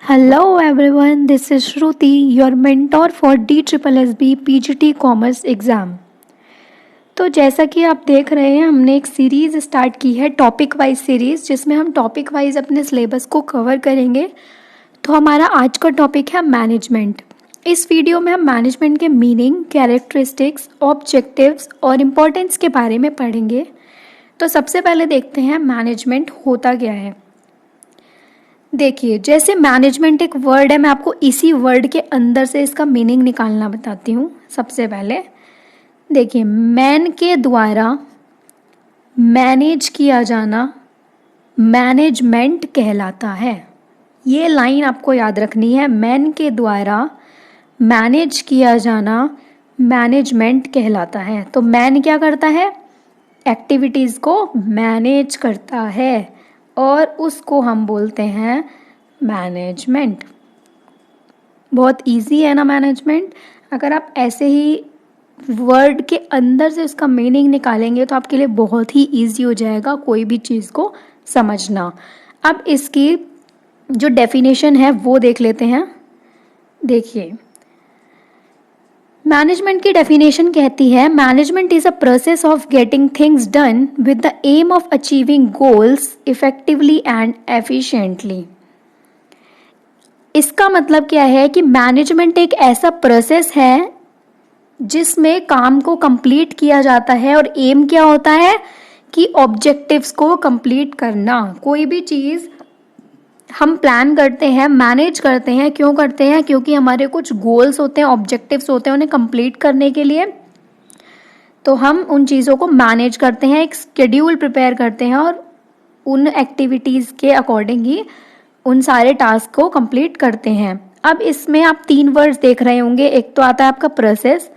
Hello everyone, this is Shruti, your mentor for DSSB PGT Commerce exam. तो जैसा कि आप देख रहे हैं, हमने एक सीरीज़ स्टार्ट की है, टॉपिक वाइज सीरीज़, जिसमें हम टॉपिक वाइज अपने सिलेबस को कवर करेंगे। तो हमारा आज का टॉपिक है मैनेजमेंट। इस वीडियो में हम मैनेजमेंट के मीनिंग, कैरेक्टरिस्टिक्स, ऑब्जेक्टिव्स और इम्पोर्टेंस के बारे में पढ़ेंगे। तो सबसे पहले देखते हैं मैनेजमेंट होता क्या है। देखिए, जैसे मैनेजमेंट एक वर्ड है, मैं आपको इसी वर्ड के अंदर से इसका मीनिंग निकालना बताती हूँ। सबसे पहले देखिए, मैन के द्वारा मैनेज किया जाना मैनेजमेंट कहलाता है। ये लाइन आपको याद रखनी है, मैन के द्वारा मैनेज किया जाना मैनेजमेंट कहलाता है। तो मैन क्या करता है? एक्टिविटीज़ को मैनेज करता है और उसको हम बोलते हैं मैनेजमेंट। बहुत इजी है ना मैनेजमेंट। अगर आप ऐसे ही वर्ड के अंदर से उसका मीनिंग निकालेंगे तो आपके लिए बहुत ही इजी हो जाएगा कोई भी चीज़ को समझना। अब इसकी जो डेफिनेशन है वो देख लेते हैं। देखिए, मैनेजमेंट की डेफिनेशन कहती है, management is a process of getting things done with the aim of achieving goals effectively and efficiently. इसका मतलब क्या है कि मैनेजमेंट एक ऐसा प्रोसेस है जिसमें काम को कंप्लीट किया जाता है और एम क्या होता है कि ऑब्जेक्टिव्स को कंप्लीट करना। कोई भी चीज़ हम प्लान करते हैं, मैनेज करते हैं, क्यों करते हैं? क्योंकि हमारे कुछ गोल्स होते हैं, ऑब्जेक्टिव्स होते हैं, उन्हें कंप्लीट करने के लिए तो हम उन चीज़ों को मैनेज करते हैं, एक शेड्यूल प्रिपेयर करते हैं और उन एक्टिविटीज़ के अकॉर्डिंग ही उन सारे टास्क को कंप्लीट करते हैं। अब इसमें आप 3 वर्ड्स देख रहे होंगे, एक तो आता है आपका प्रोसेस,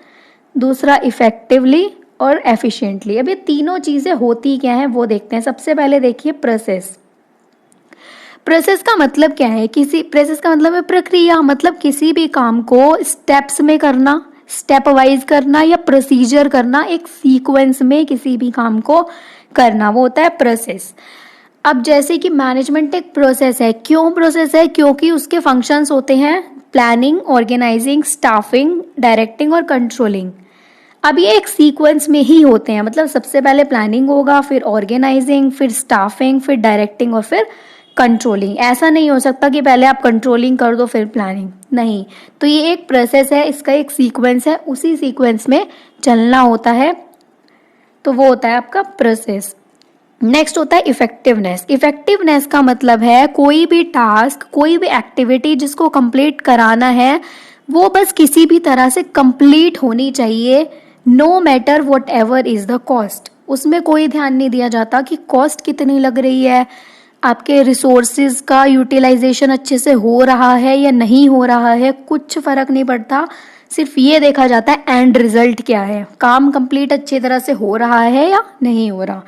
दूसरा इफेक्टिवली और एफिशिएंटली। अब ये तीनों चीज़ें होती क्या हैं वो देखते हैं। सबसे पहले देखिए प्रोसेस। प्रोसेस का मतलब क्या है? प्रोसेस का मतलब है प्रक्रिया, मतलब किसी भी काम को स्टेप्स में करना, स्टेप वाइज करना या प्रोसीजर करना, एक सीक्वेंस में किसी भी काम को करना, वो होता है प्रोसेस। अब जैसे कि मैनेजमेंट एक प्रोसेस है, क्यों प्रोसेस है? क्योंकि उसके फंक्शंस होते हैं प्लानिंग, ऑर्गेनाइजिंग, स्टाफिंग, डायरेक्टिंग और कंट्रोलिंग। अब ये एक सीक्वेंस में ही होते हैं, मतलब सबसे पहले प्लानिंग होगा, फिर ऑर्गेनाइजिंग, फिर स्टाफिंग, फिर डायरेक्टिंग और फिर कंट्रोलिंग। ऐसा नहीं हो सकता कि पहले आप कंट्रोलिंग कर दो फिर प्लानिंग, नहीं। तो ये एक प्रोसेस है, इसका एक सीक्वेंस है, उसी सीक्वेंस में चलना होता है, तो वो होता है आपका प्रोसेस। नेक्स्ट होता है इफेक्टिवनेस। इफेक्टिवनेस का मतलब है कोई भी टास्क, कोई भी एक्टिविटी जिसको कंप्लीट कराना है वो बस किसी भी तरह से कंप्लीट होनी चाहिए, no matter whatever is the cost. उसमें कोई ध्यान नहीं दिया जाता कि कॉस्ट कितनी लग रही है, आपके रिसोर्सेज का यूटिलाइजेशन अच्छे से हो रहा है या नहीं हो रहा है, कुछ फर्क नहीं पड़ता। सिर्फ ये देखा जाता है एंड रिजल्ट क्या है, काम कंप्लीट अच्छी तरह से हो रहा है या नहीं हो रहा,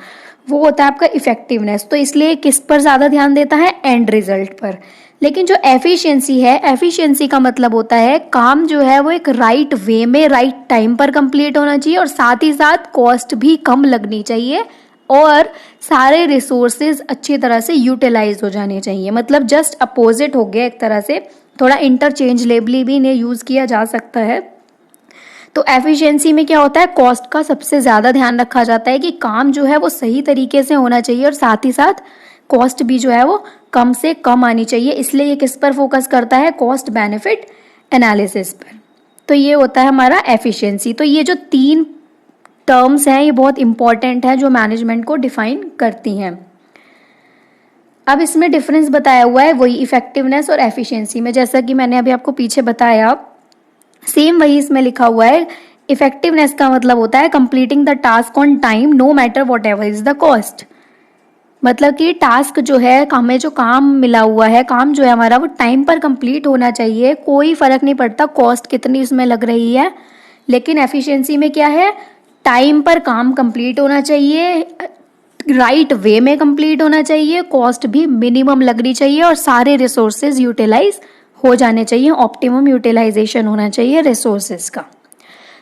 वो होता है आपका इफेक्टिवनेस। तो इसलिए किस पर ज़्यादा ध्यान देता है? एंड रिजल्ट पर। लेकिन जो एफिशिएंसी है, एफिशिएंसी का मतलब होता है काम जो है वो एक राइट वे में, राइट टाइम पर कंप्लीट होना चाहिए और साथ ही साथ कॉस्ट भी कम लगनी चाहिए और सारे रिसोर्सेज अच्छी तरह से यूटिलाइज हो जाने चाहिए। मतलब जस्ट अपोजिट हो गया एक तरह से, थोड़ा इंटरचेंजलेबली भी इन्हें यूज़ किया जा सकता है। तो एफिशिएंसी में क्या होता है? कॉस्ट का सबसे ज़्यादा ध्यान रखा जाता है कि काम जो है वो सही तरीके से होना चाहिए और साथ ही साथ कॉस्ट भी जो है वो कम से कम आनी चाहिए। इसलिए ये किस पर फोकस करता है? कॉस्ट बेनिफिट एनालिसिस पर। तो ये होता है हमारा एफिशिएंसी। तो ये जो 3 टर्म्स हैं ये बहुत इंपॉर्टेंट है जो मैनेजमेंट को डिफाइन करती हैं। अब इसमें डिफरेंस बताया हुआ है वही इफेक्टिवनेस और एफिशिएंसी में, जैसा कि मैंने अभी आपको पीछे बताया, सेम वही इसमें लिखा हुआ है। इफेक्टिवनेस का मतलब होता है completing the task on time no matter whatever is the cost. मतलब कि टास्क जो है, हमें जो काम मिला हुआ है, काम जो है हमारा वो टाइम पर कंप्लीट होना चाहिए, कोई फर्क नहीं पड़ता कॉस्ट कितनी उसमें लग रही है। लेकिन एफिशिएंसी में क्या है? टाइम पर काम कंप्लीट होना चाहिए, राइट वे में कंप्लीट होना चाहिए, कॉस्ट भी मिनिमम लगनी चाहिए और सारे रिसोर्सेज यूटिलाइज हो जाने चाहिए, ऑप्टिमम यूटिलाइजेशन होना चाहिए रिसोर्सेज का।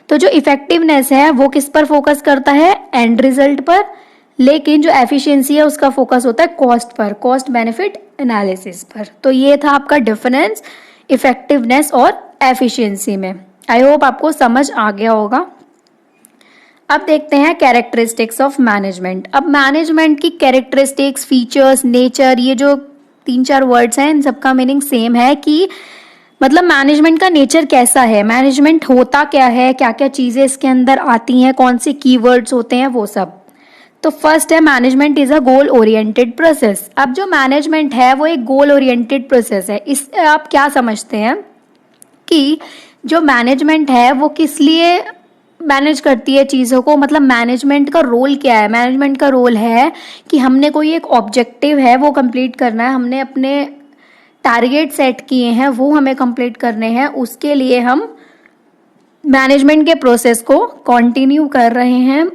तो जो इफेक्टिवनेस है वो किस पर फोकस करता है? एंड रिजल्ट पर। लेकिन जो एफिशिएंसी है उसका फोकस होता है cost per, cost benefit analysis पर। तो ये था आपका डिफरेंस इफेक्टिवनेस और एफिशिएंसी में। आई होप आपको समझ आ गया होगा। अब देखते हैं कैरेक्टरिस्टिक्स ऑफ मैनेजमेंट। अब मैनेजमेंट की कैरेक्टरिस्टिक्स, फीचर्स, नेचर, ये जो 3-4 वर्ड्स हैं इन सबका मीनिंग सेम है कि मतलब मैनेजमेंट का नेचर कैसा है, मैनेजमेंट होता क्या है, क्या क्या चीजें इसके अंदर आती हैं, कौन से कीवर्ड्स होते हैं, वो सब। तो फर्स्ट है management is a goal oriented process. अब जो मैनेजमेंट है वो एक गोल ओरिएंटेड प्रोसेस है। इससे आप क्या समझते हैं कि जो मैनेजमेंट है वो किस लिए मैनेज करती है चीज़ों को, मतलब मैनेजमेंट का रोल क्या है। मैनेजमेंट का रोल है कि हमने कोई एक ऑब्जेक्टिव है वो कंप्लीट करना है, हमने अपने टारगेट सेट किए हैं वो हमें कंप्लीट करने हैं, उसके लिए हम मैनेजमेंट के प्रोसेस को कंटिन्यू कर रहे हैं,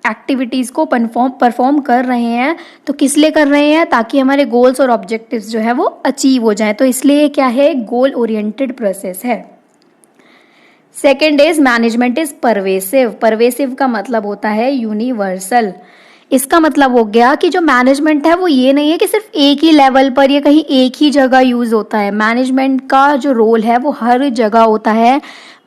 एक्टिविटीज़ को परफॉर्म कर रहे हैं। तो किस लिए कर रहे हैं, ताकि हमारे गोल्स और ऑब्जेक्टिव्स जो है वो अचीव हो जाए। तो इसलिए क्या है, गोल ओरिएंटेड प्रोसेस है। Second is management is pervasive. Pervasive का मतलब होता है यूनिवर्सल। इसका मतलब हो गया कि जो मैनेजमेंट है वो ये नहीं है कि सिर्फ एक ही लेवल पर या कहीं एक ही जगह यूज होता है। मैनेजमेंट का जो रोल है वो हर जगह होता है।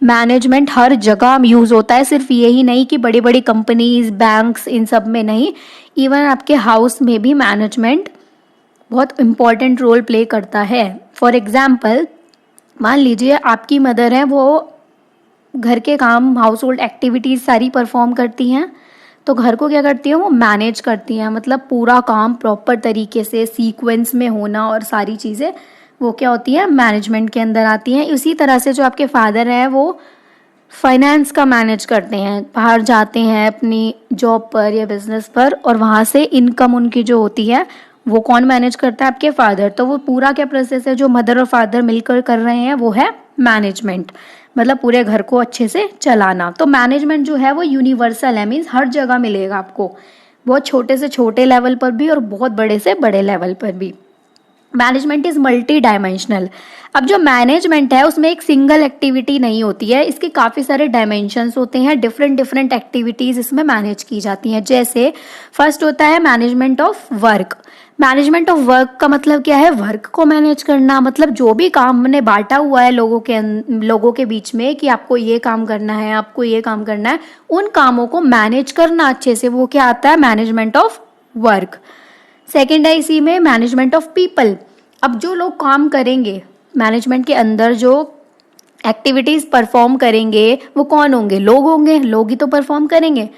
मैनेजमेंट हर जगह यूज होता है, सिर्फ यही नहीं कि बड़ी बड़ी कंपनीज, बैंक्स, इन सब में नहीं। इवन आपके हाउस में भी मैनेजमेंट बहुत इंपॉर्टेंट रोल प्ले करता है। फॉर एग्जाम्पल, मान लीजिए आपकी मदर है, वो घर के काम, हाउस होल्ड एक्टिविटीज सारी परफॉर्म करती हैं। तो घर को क्या करती है, वो मैनेज करती हैं, मतलब पूरा काम प्रॉपर तरीके से सीक्वेंस में होना और सारी चीज़ें वो क्या होती है, मैनेजमेंट के अंदर आती हैं। इसी तरह से जो आपके फादर हैं वो फाइनेंस का मैनेज करते हैं, बाहर जाते हैं अपनी जॉब पर या बिजनेस पर, और वहाँ से इनकम उनकी जो होती है वो कौन मैनेज करता है, आपके फादर। तो वो पूरा क्या प्रोसेस है जो मदर और फादर मिलकर कर रहे हैं वो है मैनेजमेंट, मतलब पूरे घर को अच्छे से चलाना। तो मैनेजमेंट जो है वो यूनिवर्सल है, मीन्स हर जगह मिलेगा आपको, बहुत छोटे से छोटे लेवल पर भी और बहुत बड़े से बड़े लेवल पर भी। Management is multi dimensional. अब जो मैनेजमेंट है उसमें एक सिंगल एक्टिविटी नहीं होती है, इसके काफ़ी सारे डायमेंशंस होते हैं, डिफरेंट डिफरेंट एक्टिविटीज़ इसमें मैनेज की जाती हैं। जैसे फर्स्ट होता है management of work. Management of work का मतलब क्या है, वर्क को मैनेज करना, मतलब जो भी काम हमने बांटा हुआ है लोगों के बीच में कि आपको ये काम करना है, आपको ये काम करना है, उन कामों को मैनेज करना अच्छे से, वो क्या आता है, मैनेजमेंट ऑफ वर्क। सेकेंड है इसी में मैनेजमेंट ऑफ पीपल। अब जो लोग काम करेंगे मैनेजमेंट के अंदर, जो एक्टिविटीज परफॉर्म करेंगे वो कौन होंगे, लोग होंगे, लोग ही तो परफॉर्म करेंगे।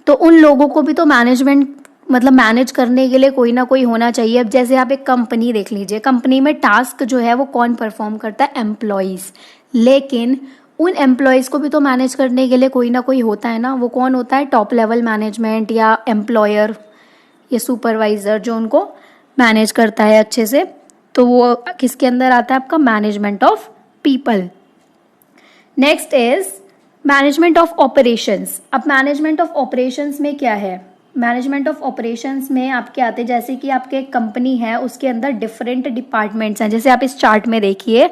तो उन लोगों को भी तो मैनेजमेंट मतलब मैनेज करने के लिए कोई ना कोई होना चाहिए। अब जैसे आप एक कंपनी देख लीजिए, कंपनी में टास्क जो है वो कौन परफॉर्म करता है, एम्प्लॉयज़। लेकिन उन एम्प्लॉयज़ को भी तो मैनेज करने के लिए कोई ना कोई होता है ना, वो कौन होता है, टॉप लेवल मैनेजमेंट या एम्प्लॉयर या सुपरवाइजर जो उनको मैनेज करता है अच्छे से। तो वो किसके अंदर आता है, आपका management of people. Next is management of operations. अब मैनेजमेंट ऑफ ऑपरेशंस में क्या है, मैनेजमेंट ऑफ ऑपरेशंस में आपके आते हैं, जैसे कि आपके एक कंपनी है उसके अंदर डिफरेंट डिपार्टमेंट्स हैं। जैसे आप इस चार्ट में देखिए,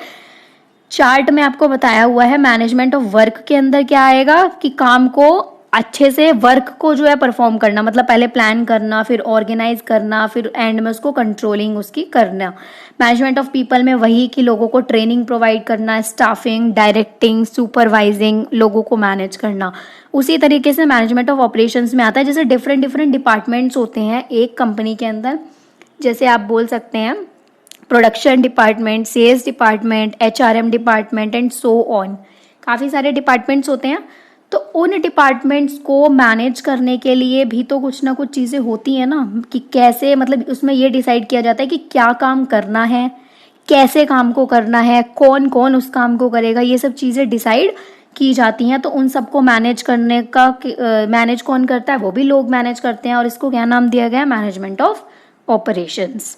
चार्ट में आपको बताया हुआ है मैनेजमेंट ऑफ वर्क के अंदर क्या आएगा कि काम को अच्छे से, वर्क को जो है परफॉर्म करना, मतलब पहले प्लान करना, फिर ऑर्गेनाइज करना, फिर एंड में उसको कंट्रोलिंग उसकी करना। मैनेजमेंट ऑफ पीपल में वही कि लोगों को ट्रेनिंग प्रोवाइड करना, स्टाफिंग, डायरेक्टिंग, सुपरवाइजिंग, लोगों को मैनेज करना। उसी तरीके से मैनेजमेंट ऑफ ऑपरेशंस में आता है, जैसे डिफरेंट डिफरेंट डिपार्टमेंट्स होते हैं एक कंपनी के अंदर। जैसे आप बोल सकते हैं production department, sales department, HRM department and so on. काफ़ी सारे डिपार्टमेंट्स होते हैं। तो उन डिपार्टमेंट्स को मैनेज करने के लिए भी तो कुछ ना कुछ चीज़ें होती हैं ना, कि कैसे, मतलब उसमें ये डिसाइड किया जाता है कि क्या काम करना है, कैसे काम को करना है, कौन कौन उस काम को करेगा, ये सब चीज़ें डिसाइड की जाती हैं। तो उन सबको मैनेज करने का मैनेज कौन करता है, वो भी लोग मैनेज करते हैं, और इसको क्या नाम दिया गया है, management of operations.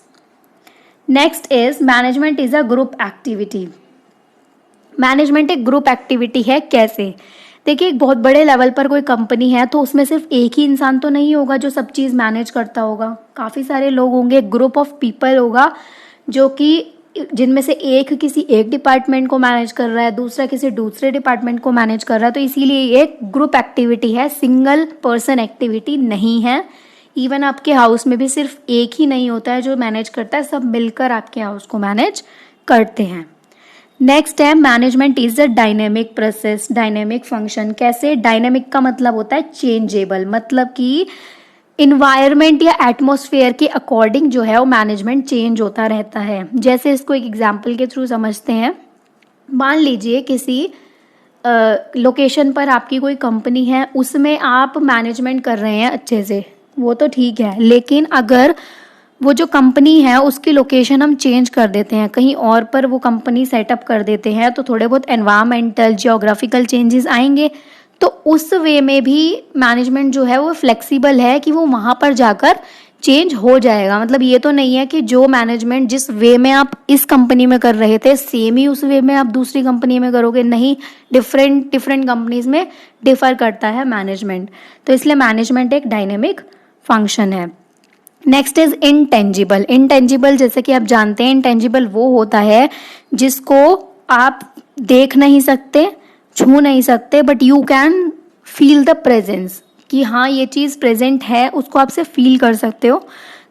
Next is management is a group activity. Management एक ग्रुप एक्टिविटी है। कैसे, देखिए एक बहुत बड़े लेवल पर कोई कंपनी है तो उसमें सिर्फ एक ही इंसान तो नहीं होगा जो सब चीज़ मैनेज करता होगा, काफ़ी सारे लोग होंगे, ग्रुप ऑफ पीपल होगा, जो कि जिनमें से एक किसी एक डिपार्टमेंट को मैनेज कर रहा है, दूसरा किसी दूसरे डिपार्टमेंट को मैनेज कर रहा है। तो इसीलिए ये एक ग्रुप एक्टिविटी है, सिंगल पर्सन एक्टिविटी नहीं है। इवन आपके हाउस में भी सिर्फ एक ही नहीं होता है जो मैनेज करता है, सब मिलकर आपके हाउस को मैनेज करते हैं। नेक्स्ट है management is a dynamic process, dynamic function. कैसे? डायनेमिक का मतलब होता है चेंजेबल, मतलब कि इन्वायरमेंट या एटमॉस्फेयर के अकॉर्डिंग जो है वो मैनेजमेंट चेंज होता रहता है। जैसे इसको एक एग्जांपल के थ्रू समझते हैं। मान लीजिए किसी लोकेशन पर आपकी कोई कंपनी है, उसमें आप मैनेजमेंट कर रहे हैं अच्छे से, वो तो ठीक है, लेकिन अगर वो जो कंपनी है उसकी लोकेशन हम चेंज कर देते हैं, कहीं और पर वो कंपनी सेटअप कर देते हैं, तो थोड़े बहुत एनवायरमेंटल जियोग्राफिकल चेंजेस आएंगे। तो उस वे में भी मैनेजमेंट जो है वो फ्लेक्सिबल है कि वो वहाँ पर जाकर चेंज हो जाएगा। मतलब ये तो नहीं है कि जो मैनेजमेंट जिस वे में आप इस कंपनी में कर रहे थे सेम ही उस वे में आप दूसरी कंपनी में करोगे, नहीं, डिफरेंट डिफरेंट कंपनीज में डिफर करता है मैनेजमेंट। तो इसलिए मैनेजमेंट एक डायनेमिक फंक्शन है। Next is intangible. इनटेंजिबल जैसे कि आप जानते हैं, इनटेंजिबल वो होता है जिसको आप देख नहीं सकते, छू नहीं सकते, but you can feel the presence, कि हाँ ये चीज़ प्रेजेंट है, उसको आप से फील कर सकते हो,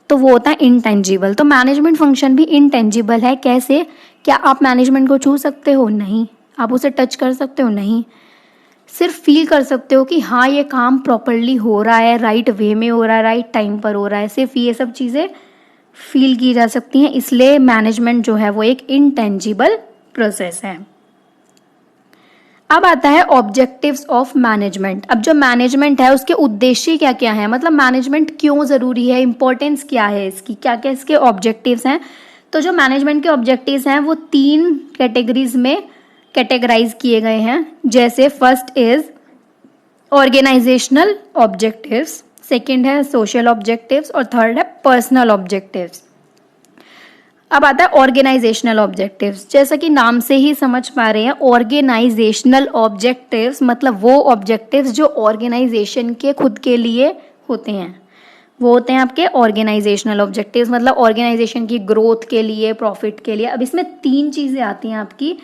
तो वो होता है इनटेंजिबल। तो मैनेजमेंट फंक्शन भी इनटेंजिबल है। कैसे? क्या आप मैनेजमेंट को छू सकते हो? नहीं। आप उसे टच कर सकते हो? नहीं। सिर्फ फील कर सकते हो कि हाँ ये काम प्रॉपरली हो रहा है, राइट वे में हो रहा है, राइट टाइम पर हो रहा है, सिर्फ ये सब चीज़ें फील की जा सकती हैं। इसलिए मैनेजमेंट जो है वो एक इनटेंजिबल प्रोसेस है। अब आता है ऑब्जेक्टिव्स ऑफ मैनेजमेंट। अब जो मैनेजमेंट है उसके उद्देश्य क्या क्या है, मतलब मैनेजमेंट क्यों ज़रूरी है, इंपॉर्टेंस क्या है इसकी, क्या क्या इसके ऑब्जेक्टिव्स हैं। तो जो मैनेजमेंट के ऑब्जेक्टिव्स हैं वो 3 कैटेगरीज में कैटेगराइज किए गए हैं। जैसे first is organisational objectives, second है सोशल ऑब्जेक्टिव्स और थर्ड है पर्सनल ऑब्जेक्टिव्स। अब आता है ऑर्गेनाइजेशनल ऑब्जेक्टिव्स। जैसा कि नाम से ही समझ पा रहे हैं, ऑर्गेनाइजेशनल ऑब्जेक्टिव्स मतलब वो ऑब्जेक्टिव्स जो ऑर्गेनाइजेशन के खुद के लिए होते हैं, वो होते हैं आपके ऑर्गेनाइजेशनल ऑब्जेक्टिव्स, मतलब ऑर्गेनाइजेशन की ग्रोथ के लिए, प्रॉफिट के लिए। अब इसमें 3 चीज़ें आती हैं आपकी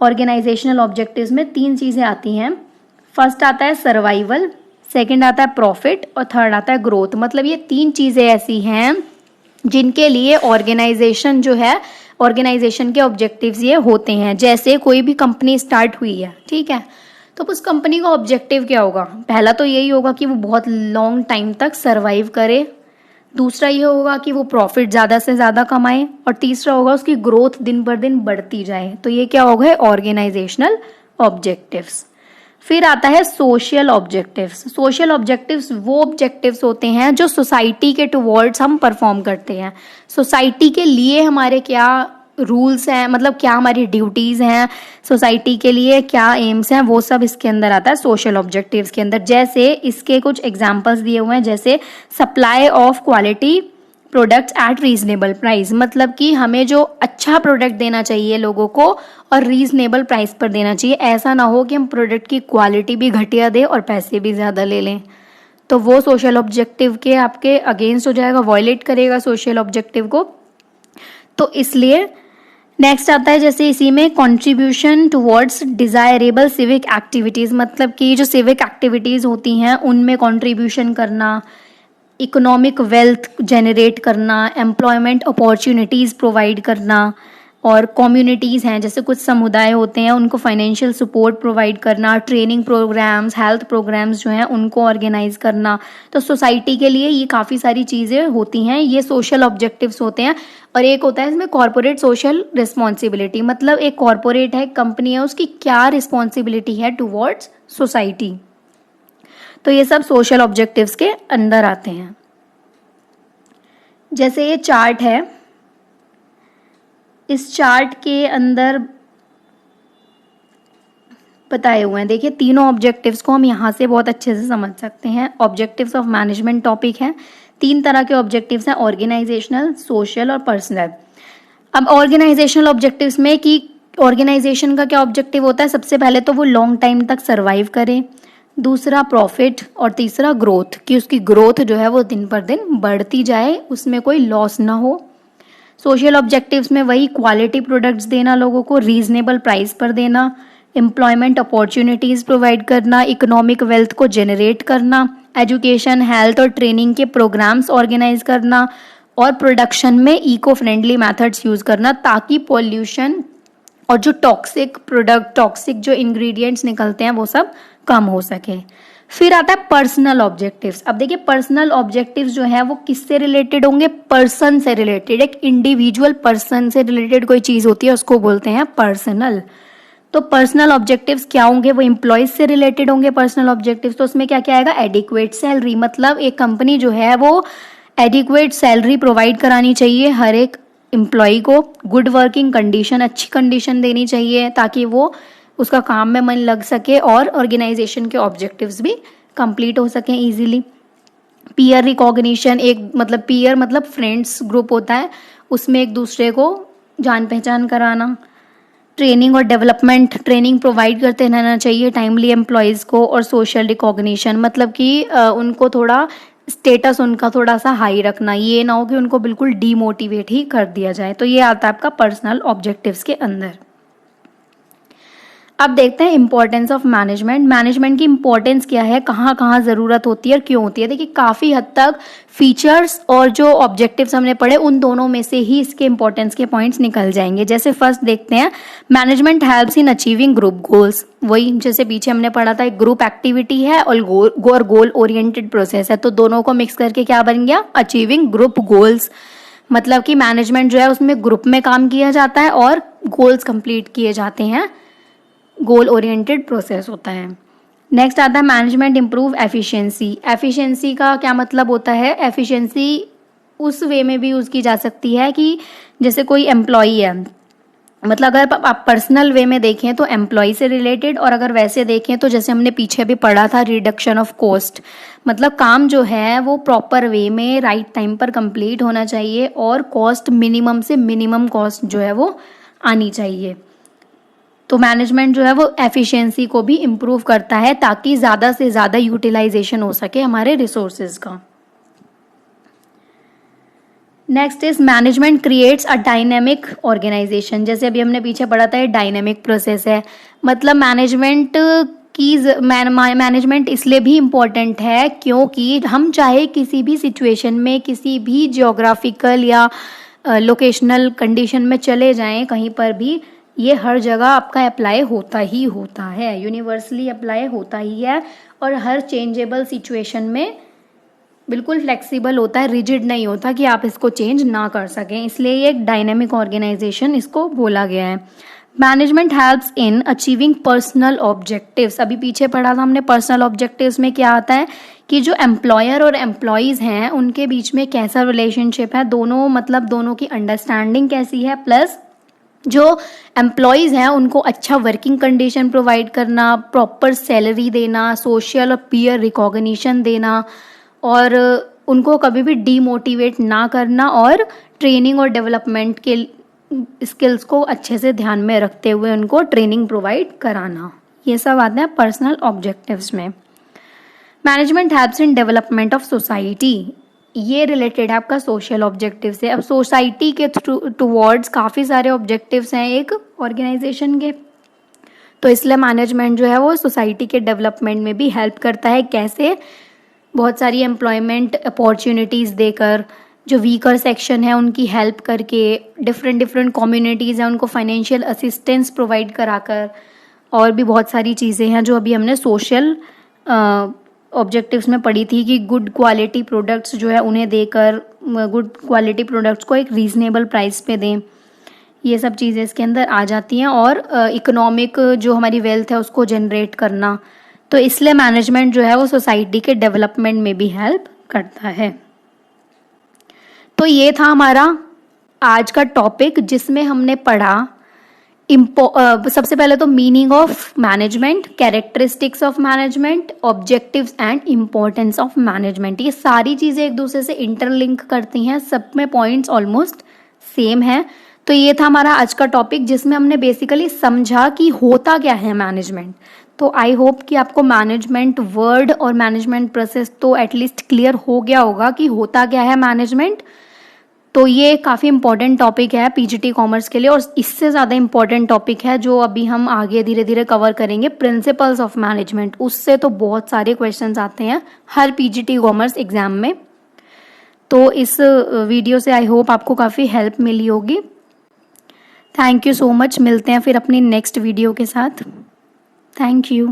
ऑर्गेनाइजेशनल ऑब्जेक्टिव्स में, 3 चीज़ें आती हैं। फर्स्ट आता है सर्वाइवल, सेकंड आता है प्रॉफिट और थर्ड आता है ग्रोथ। मतलब ये 3 चीज़ें ऐसी हैं जिनके लिए ऑर्गेनाइजेशन जो है, ऑर्गेनाइजेशन के ऑब्जेक्टिव्स ये होते हैं। जैसे कोई भी कंपनी स्टार्ट हुई है, ठीक है, तो उस कंपनी का ऑब्जेक्टिव क्या होगा? पहला तो यही होगा कि वो बहुत लॉन्ग टाइम तक सर्वाइव करे, दूसरा ये होगा कि वो प्रॉफिट ज़्यादा से ज़्यादा कमाए और तीसरा होगा उसकी ग्रोथ दिन पर दिन बढ़ती जाए। तो ये क्या होगा? Organisational objectives. फिर आता है सोशल ऑब्जेक्टिव्स। सोशल ऑब्जेक्टिव्स वो ऑब्जेक्टिव्स होते हैं जो सोसाइटी के टुवर्ड्स हम परफॉर्म करते हैं। सोसाइटी के लिए हमारे क्या रूल्स हैं, मतलब क्या हमारी ड्यूटीज़ हैं, सोसाइटी के लिए क्या एम्स हैं, वो सब इसके अंदर आता है सोशल ऑब्जेक्टिव्स के अंदर। जैसे इसके कुछ एग्जांपल्स दिए हुए हैं, जैसे supply of quality products at reasonable price, मतलब कि हमें जो अच्छा प्रोडक्ट देना चाहिए लोगों को और रीजनेबल प्राइस पर देना चाहिए। ऐसा ना हो कि हम प्रोडक्ट की क्वालिटी भी घटिया दें और पैसे भी ज़्यादा ले लें, तो वो सोशल ऑब्जेक्टिव के आपके अगेंस्ट हो जाएगा, वॉयलेट करेगा सोशल ऑब्जेक्टिव को। तो इसलिए नेक्स्ट आता है जैसे इसी में contribution towards desirable civic activities, मतलब कि जो सिविक एक्टिविटीज़ होती हैं उनमें कंट्रीब्यूशन करना, इकोनॉमिक वेल्थ जनरेट करना, एम्प्लॉयमेंट अपॉर्चुनिटीज़ प्रोवाइड करना, और कम्युनिटीज़ हैं जैसे कुछ समुदाय होते हैं उनको फाइनेंशियल सपोर्ट प्रोवाइड करना, ट्रेनिंग प्रोग्राम्स, हेल्थ प्रोग्राम्स जो हैं उनको ऑर्गेनाइज करना। तो सोसाइटी के लिए ये काफ़ी सारी चीज़ें होती हैं, ये सोशल ऑब्जेक्टिव्स होते हैं। और एक होता है इसमें कॉर्पोरेट सोशल रिस्पॉन्सिबिलिटी, मतलब एक कॉर्पोरेट है, कंपनी है, उसकी क्या रिस्पॉन्सिबिलिटी है टुवर्ड्स सोसाइटी। तो ये सब सोशल ऑब्जेक्टिव्स के अंदर आते हैं। जैसे ये चार्ट है, इस चार्ट के अंदर बताए हुए हैं, देखिए तीनों ऑब्जेक्टिव्स को हम यहाँ से बहुत अच्छे से समझ सकते हैं। ऑब्जेक्टिव्स ऑफ मैनेजमेंट टॉपिक है, 3 तरह के ऑब्जेक्टिव्स हैं, ऑर्गेनाइजेशनल, सोशल और पर्सनल। अब ऑर्गेनाइजेशनल ऑब्जेक्टिव्स में कि ऑर्गेनाइजेशन का क्या ऑब्जेक्टिव होता है, सबसे पहले तो वो लॉन्ग टाइम तक सर्वाइव करे, दूसरा प्रॉफिट और तीसरा ग्रोथ, कि उसकी ग्रोथ जो है वो दिन पर दिन बढ़ती जाए, उसमें कोई लॉस ना हो। सोशल ऑब्जेक्टिव्स में वही क्वालिटी प्रोडक्ट्स देना, लोगों को रीजनेबल प्राइस पर देना, एम्प्लॉयमेंट अपॉर्चुनिटीज़ प्रोवाइड करना, इकोनॉमिक वेल्थ को जनरेट करना, एजुकेशन, हेल्थ और ट्रेनिंग के प्रोग्राम्स ऑर्गेनाइज करना, और प्रोडक्शन में इको फ्रेंडली मेथड्स यूज करना ताकि पॉल्यूशन और जो टॉक्सिक जो इंग्रेडिएंट्स निकलते हैं वो सब कम हो सके। फिर आता है पर्सनल ऑब्जेक्टिव्स। अब देखिए पर्सनल ऑब्जेक्टिव्स जो है वो किससे रिलेटेड होंगे, पर्सन से रिलेटेड, एक इंडिविजुअल पर्सन से रिलेटेड कोई चीज होती है उसको बोलते हैं पर्सनल। तो पर्सनल ऑब्जेक्टिव्स क्या होंगे, वो एम्प्लॉयज से रिलेटेड होंगे पर्सनल ऑब्जेक्टिव्स। तो उसमें क्या क्या आएगा, एडिक्वेट सैलरी, मतलब एक कंपनी जो है वो एडिक्वेट सैलरी प्रोवाइड करानी चाहिए हर एक एम्प्लॉय को, गुड वर्किंग कंडीशन, अच्छी कंडीशन देनी चाहिए ताकि वो उसका काम में मन लग सके और ऑर्गेनाइजेशन के ऑब्जेक्टिव्स भी कंप्लीट हो सकें इजीली। पीयर रिकॉग्निशन, एक मतलब पीयर मतलब फ्रेंड्स ग्रुप होता है, उसमें एक दूसरे को जान पहचान कराना। ट्रेनिंग और डेवलपमेंट, ट्रेनिंग प्रोवाइड करते रहना चाहिए टाइमली एम्प्लॉयज़ को। और सोशल रिकॉग्निशन, मतलब कि उनको थोड़ा स्टेटस उनका थोड़ा सा हाई रखना, ये ना हो कि उनको बिल्कुल डीमोटिवेट ही कर दिया जाए। तो ये आता है आपका पर्सनल ऑब्जेक्टिव्स के अंदर। अब देखते हैं इंपॉर्टेंस ऑफ मैनेजमेंट। मैनेजमेंट की इंपॉर्टेंस क्या है, कहाँ कहाँ ज़रूरत होती है और क्यों होती है। देखिए काफ़ी हद तक फीचर्स और जो ऑब्जेक्टिव्स हमने पढ़े उन दोनों में से ही इसके इंपॉर्टेंस के पॉइंट्स निकल जाएंगे। जैसे फर्स्ट देखते हैं, management helps in achieving group goals. वही जैसे पीछे हमने पढ़ा था, एक ग्रुप एक्टिविटी है और गोल ओरिएंटेड प्रोसेस है, तो दोनों को मिक्स करके क्या बन गया, अचीविंग ग्रुप गोल्स। मतलब कि मैनेजमेंट जो है उसमें ग्रुप में काम किया जाता है और गोल्स कंप्लीट किए जाते हैं, गोल ओरिएंटेड प्रोसेस होता है। नेक्स्ट आता है मैनेजमेंट इम्प्रूव एफिशिएंसी। एफिशिएंसी का क्या मतलब होता है, एफिशिएंसी उस वे में भी यूज़ की जा सकती है कि जैसे कोई एम्प्लॉई है, मतलब अगर आप पर्सनल वे में देखें तो एम्प्लॉय से रिलेटेड, और अगर वैसे देखें तो जैसे हमने पीछे भी पढ़ा था रिडक्शन ऑफ कॉस्ट, मतलब काम जो है वो प्रॉपर वे में राइट टाइम पर कंप्लीट होना चाहिए और कॉस्ट मिनिमम से मिनिमम कॉस्ट जो है वो आनी चाहिए। तो मैनेजमेंट जो है वो एफिशिएंसी को भी इम्प्रूव करता है ताकि ज़्यादा से ज़्यादा यूटिलाइजेशन हो सके हमारे रिसोर्सेज का। Next is management creates a dynamic organisation. जैसे अभी हमने पीछे पढ़ा था, ये डायनेमिक प्रोसेस है, मतलब मैनेजमेंट इसलिए भी इम्पोर्टेंट है क्योंकि हम चाहे किसी भी सिचुएशन में, किसी भी जियोग्राफिकल या लोकेशनल कंडीशन में चले जाएं, कहीं पर भी ये हर जगह आपका अप्लाई होता ही होता है, यूनिवर्सली अप्लाई होता ही है, और हर चेंजेबल सिचुएशन में बिल्कुल फ्लेक्सिबल होता है, रिजिड नहीं होता कि आप इसको चेंज ना कर सकें, इसलिए ये एक डायनेमिक ऑर्गेनाइजेशन इसको बोला गया है। Management helps in achieving personal objectives. अभी पीछे पढ़ा था हमने, पर्सनल ऑब्जेक्टिव्स में क्या आता है कि जो एम्प्लॉयर और एम्प्लॉयज़ हैं उनके बीच में कैसा रिलेशनशिप है, दोनों मतलब दोनों की अंडरस्टैंडिंग कैसी है, प्लस जो एम्प्लॉयज़ हैं उनको अच्छा वर्किंग कंडीशन प्रोवाइड करना, प्रॉपर सैलरी देना, सोशल और पीयर रिकॉग्निशन देना, और उनको कभी भी डीमोटिवेट ना करना, और ट्रेनिंग और डेवलपमेंट के स्किल्स को अच्छे से ध्यान में रखते हुए उनको ट्रेनिंग प्रोवाइड कराना। ये सब आते हैं पर्सनल ऑब्जेक्टिव्स में। Management helps in development of society, ये रिलेटेड है आपका सोशल ऑब्जेक्टिव से। अब सोसाइटी के टुवर्ड्स काफ़ी सारे ऑब्जेक्टिव्स हैं एक ऑर्गेनाइजेशन के, तो इसलिए मैनेजमेंट जो है वो सोसाइटी के डेवलपमेंट में भी हेल्प करता है। कैसे, बहुत सारी एम्प्लॉयमेंट अपॉर्चुनिटीज़ देकर, जो वीकर सेक्शन है उनकी हेल्प करके, डिफरेंट कम्युनिटीज़ हैं उनको फाइनेंशियल असिस्टेंस प्रोवाइड कराकर, और भी बहुत सारी चीज़ें हैं जो अभी हमने सोशल ऑब्जेक्टिव्स में पढ़ी थी कि गुड क्वालिटी प्रोडक्ट्स जो है उन्हें देकर, गुड क्वालिटी प्रोडक्ट्स को एक रीज़नेबल प्राइस पे दें, ये सब चीज़ें इसके अंदर आ जाती हैं। और इकोनॉमिक जो हमारी वेल्थ है उसको जनरेट करना, तो इसलिए मैनेजमेंट जो है वो सोसाइटी के डेवलपमेंट में भी हेल्प करता है। तो ये था हमारा आज का टॉपिक जिसमें हमने पढ़ा सबसे पहले तो meaning of management, characteristics of management, objectives and importance of management. ये सारी चीज़ें एक दूसरे से इंटरलिंक करती हैं, सब में पॉइंट्स ऑलमोस्ट सेम हैं। तो ये था हमारा आज का टॉपिक जिसमें हमने बेसिकली समझा कि होता क्या है मैनेजमेंट। तो आई होप कि आपको मैनेजमेंट वर्ड और मैनेजमेंट प्रोसेस तो एटलीस्ट क्लियर हो गया होगा कि होता क्या है मैनेजमेंट। तो ये काफ़ी इंपॉर्टेंट टॉपिक है पीजीटी कॉमर्स के लिए, और इससे ज़्यादा इंपॉर्टेंट टॉपिक है जो अभी हम आगे धीरे धीरे कवर करेंगे, प्रिंसिपल्स ऑफ मैनेजमेंट। उससे तो बहुत सारे क्वेश्चंस आते हैं हर पीजीटी कॉमर्स एग्जाम में। तो इस वीडियो से आई होप आपको काफ़ी हेल्प मिली होगी। Thank you so much. मिलते हैं फिर अपनी नेक्स्ट वीडियो के साथ। Thank you.